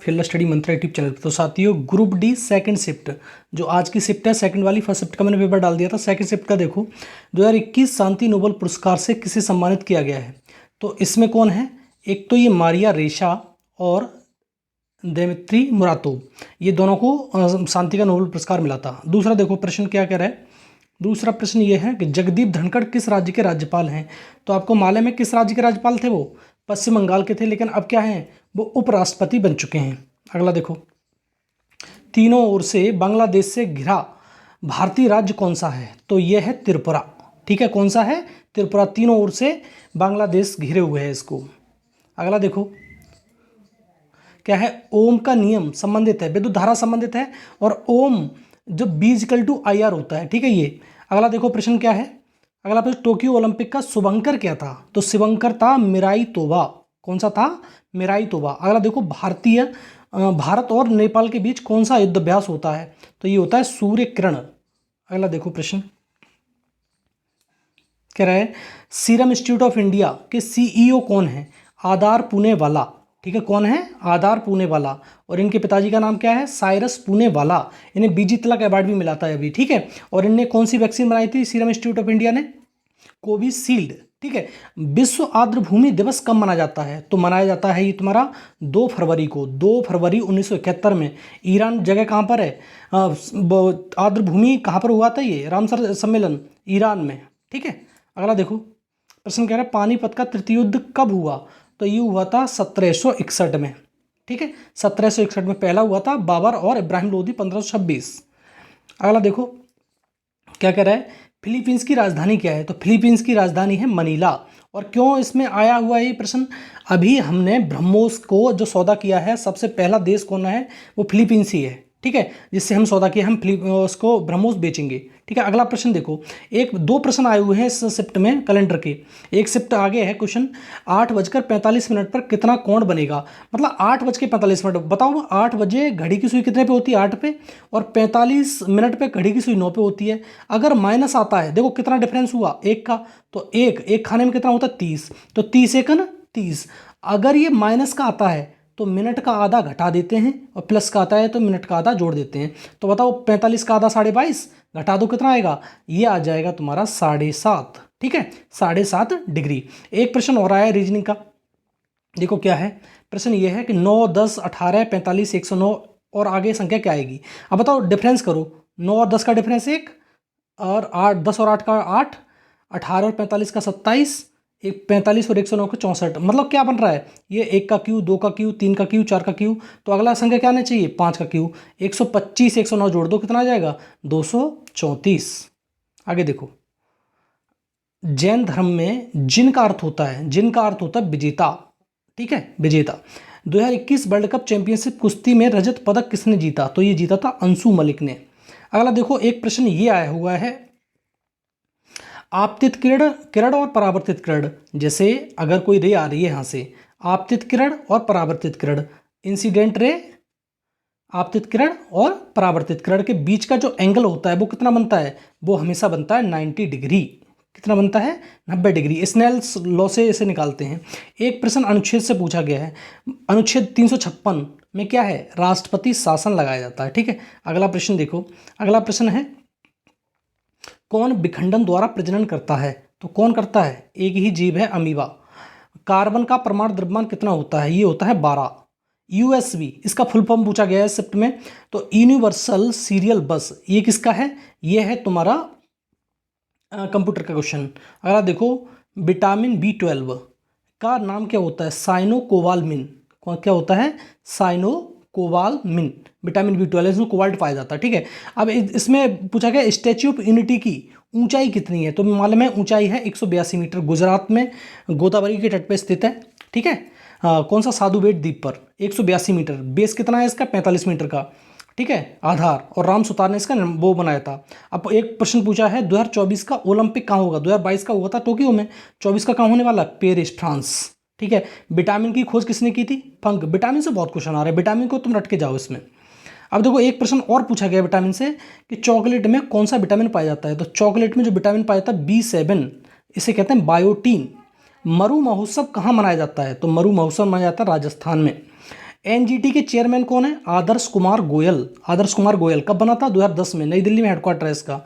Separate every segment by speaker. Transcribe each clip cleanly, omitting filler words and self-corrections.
Speaker 1: Field study मंत्रा YouTube channel पर। तो साथियों, ग्रुप डी सेकंड शिफ्ट जो आज की शिफ्ट है, सेकंड वाली, फर्स्ट शिफ्ट का मैंने पेपर डाल दिया था। सेकंड शिफ्ट का देखो, 2021 शांति नोबेल पुरस्कार से किसे सम्मानित किया गया है। तो इसमें कौन है? एक तो ये मारिया रेशा और दिमित्री मुरातोव, ये दोनों को शांति का नोबेल पुरस्कार मिला था। दूसरा देखो प्रश्न क्या कह रहा है। दूसरा प्रश्न ये है कि जगदीप धनखड़ किस राज्य के राज्यपाल हैं। तो आपको मालूम है किस राज्य के राज्यपाल थे वो? पश्चिम बंगाल के थे, लेकिन अब क्या हैं, वो उपराष्ट्रपति बन चुके हैं। अगला देखो, तीनों ओर से बांग्लादेश से घिरा भारतीय राज्य कौन सा है? तो यह है त्रिपुरा। ठीक है, कौन सा है? त्रिपुरा। तीनों ओर से बांग्लादेश घिरे हुए है इसको। अगला देखो क्या है, ओम का नियम संबंधित है, विद्युत धारा संबंधित है, और ओम जो B=IR होता है। ठीक है ये। अगला देखो प्रश्न क्या है। अगला प्रश्न, टोक्यो ओलंपिक का शुभंकर क्या था? तो शुभंकर था मिराई तोबा। कौन सा था? मिराई तोबा। अगला देखो, भारत और नेपाल के बीच कौन सा युद्धाभ्यास होता है? तो ये होता है सूर्य किरण। अगला देखो प्रश्न कह रहा है, सीरम इंस्टीट्यूट ऑफ इंडिया के CEO कौन है? आधार पूनेवाला। ठीक है, कौन है? आधार पूनेवाला। और इनके पिताजी का नाम क्या है? साइरस पूनेवाला। इन्हें बीजी तिलक अवार्ड भी मिला था अभी। ठीक है, और इनने कौन सी वैक्सीन बनाई थी सीरम इंस्टीट्यूट ऑफ इंडिया ने? कोविशील्ड। ठीक है। विश्व आर्द्रभूमि दिवस कब मनाया जाता है? तो मनाया जाता है ये तुम्हारा 2 फरवरी को। 2 फरवरी 1971 में। ईरान जगह कहाँ पर है? आर्द्रभूमि कहाँ पर हुआ था? ये रामसर सम्मेलन ईरान में। ठीक है। अगला देखो प्रश्न कह रहा है, पानीपत का तृतीय युद्ध कब हुआ? तो ये हुआ था 1761 में। ठीक है, 1761 में पहला हुआ था, बाबर और इब्राहिम लोदी 1526। अगला देखो क्या कह रहा है, फिलीपींस की राजधानी क्या है? तो फिलीपींस की राजधानी है मनीला। और क्यों इसमें आया हुआ है ये प्रश्न? अभी हमने ब्रह्मोस को जो सौदा किया है, सबसे पहला देश कौन है? वो फिलीपींस ही है। ठीक है, जिससे हम सौदा किया, हम उसको ब्रह्मोस बेचेंगे। ठीक है। अगला प्रश्न देखो, एक दो प्रश्न आए हुए हैं इस शिफ्ट में कैलेंडर के। एक शिफ्ट आगे है क्वेश्चन, 8:45 पर कितना कोण बनेगा? मतलब 8:45 बताओ, 8 बजे घड़ी की सुई कितने पे होती है? 8 पे। और 45 पे घड़ी की सुई 9 पे होती है। अगर माइनस आता है, देखो कितना डिफरेंस हुआ, 1 का। तो एक खाने में कितना होता है? 30। तो 30 एक न 30। अगर ये माइनस का आता है तो मिनट का आधा घटा देते हैं, और प्लस का आता है तो मिनट का आधा जोड़ देते हैं। तो बताओ 45 का आधा 22.5, घटा दो कितना आएगा? ये आ जाएगा तुम्हारा 7.5। ठीक है, 7.5 डिग्री। एक प्रश्न और आया है रीजनिंग का। देखो क्या है प्रश्न, ये है कि 9, 10, 18, 45, 109 और आगे संख्या क्या आएगी? अब बताओ डिफरेंस करो। 9 और 10 का डिफरेंस 1, और 8, 10 और 8 का 8, 18 और 45 का 27, 45 और 109 का 64। मतलब क्या बन रहा है? ये 1 का क्यू, 2 का क्यू, 3 का क्यू, 4 का क्यू। तो अगला संख्या क्या आना चाहिए? 5 का क्यू। 125, 109 जोड़ दो, कितना आ जाएगा? 234। आगे देखो, जैन धर्म में जिन का अर्थ होता है, जिन का अर्थ होता है विजेता। ठीक है, विजेता। 2021 वर्ल्ड कप चैंपियनशिप कुश्ती में रजत पदक किसने जीता? तो ये जीता था अंशु मलिक ने। अगला देखो, एक प्रश्न ये आया हुआ है, आपतित किरण और परावर्तित किरण। जैसे अगर कोई रे आ रही है यहाँ से, आपतित किरण और परावर्तित किरण, इंसिडेंट रे, आपतित किरण और परावर्तित किरण के बीच का जो एंगल होता है वो कितना बनता है? वो हमेशा बनता है 90 डिग्री। कितना बनता है? 90 डिग्री। स्नेल्स लॉ से इसे निकालते हैं। एक प्रश्न अनुच्छेद से पूछा गया है। अनुच्छेद 356 में क्या है? राष्ट्रपति शासन लगाया जाता है। ठीक है। अगला प्रश्न देखो, अगला प्रश्न है, कौन विखंडन द्वारा प्रजनन करता है? तो कौन करता है? एक ही जीव है, अमीबा। कार्बन का परमाणु द्रव्यमान कितना होता है? ये होता है 12। USB, इसका फुल फॉर्म पूछा गया है शिफ्ट में। तो यूनिवर्सल सीरियल बस, ये किसका है? ये है तुम्हारा कंप्यूटर का क्वेश्चन। अगला देखो, विटामिन B12 का नाम क्या होता है? साइनोकोबालामिन। क्या होता है? साइनोकोबालामिन। विटामिन B12, इसमें कोबाल्ट पाया जाता है। ठीक है। अब इसमें पूछा गया स्टैच्यू ऑफ यूनिटी की ऊंचाई कितनी है? तो मालूम है ऊंचाई है 182 मीटर। गुजरात में गोदावरी के तट पर स्थित है। ठीक है। कौन सा? साधु बेट द्वीप पर। 182 मीटर। बेस कितना है इसका? 45 मीटर का। ठीक है, आधार। और राम सुतार ने इसका वो बनाया था। अब एक प्रश्न पूछा है, 2024 का ओलंपिक कहाँ होगा? 2022 का हुआ था टोक्यो में, 24 का कहाँ होने वाला? Paris, France. ठीक है। विटामिन की खोज किसने की थी? फंक। विटामिन से बहुत क्वेश्चन आ रहे हैं, विटामिन को तुम रट के जाओ इसमें। अब देखो, एक प्रश्न और पूछा गया विटामिन से कि चॉकलेट में कौन सा विटामिन पाया जाता है? तो चॉकलेट में जो विटामिन पाया जाता है B7, इसे कहते हैं बायोटीन। मरु महोत्सव कहाँ मनाया जाता है? तो मरु महोत्सव मनाया जाता है राजस्थान में। एनजीटी के चेयरमैन कौन है? आदर्श कुमार गोयल। आदर्श कुमार गोयल कब बना था? 2010 में, नई दिल्ली में हेडक्वार्टर है इसका।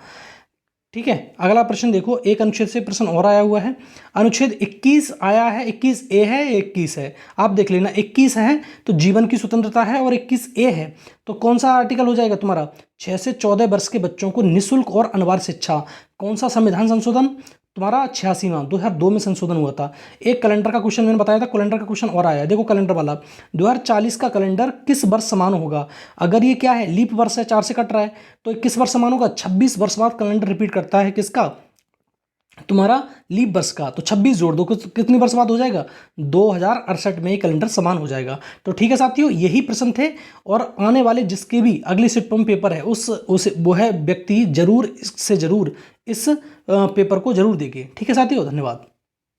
Speaker 1: ठीक है, अगला प्रश्न देखो, एक अनुच्छेद से प्रश्न और आया हुआ है। अनुच्छेद 21 आया है, 21A है, 21 है, आप देख लेना। 21 है तो जीवन की स्वतंत्रता है, और 21A है तो कौन सा आर्टिकल हो जाएगा तुम्हारा? 6 से 14 वर्ष के बच्चों को निःशुल्क और अनिवार्य शिक्षा। कौन सा संविधान संशोधन? तुम्हारा 86वां, 2002 में संशोधन हुआ था। एक कैलेंडर का क्वेश्चन मैंने बताया था, कैलेंडर का क्वेश्चन और आया है, देखो कैलेंडर वाला। 2040 का कैलेंडर किस वर्ष समान होगा? अगर ये क्या है, लीप वर्ष है, 4 से कट रहा है, तो किस वर्ष समान होगा? 26 वर्ष बाद कैलेंडर रिपीट करता है, किसका? तुम्हारा लीप वर्ष का। तो 26 जोड़ दो, कितनी वर्ष बाद हो जाएगा? 2068 में ये कैलेंडर समान हो जाएगा। तो ठीक है साथियों, यही प्रश्न थे, और आने वाले जिसके भी अगले सिट पेपर है उस वो है व्यक्ति जरूर इससे जरूर इस पेपर को जरूर देंगे। ठीक है साथियों, धन्यवाद।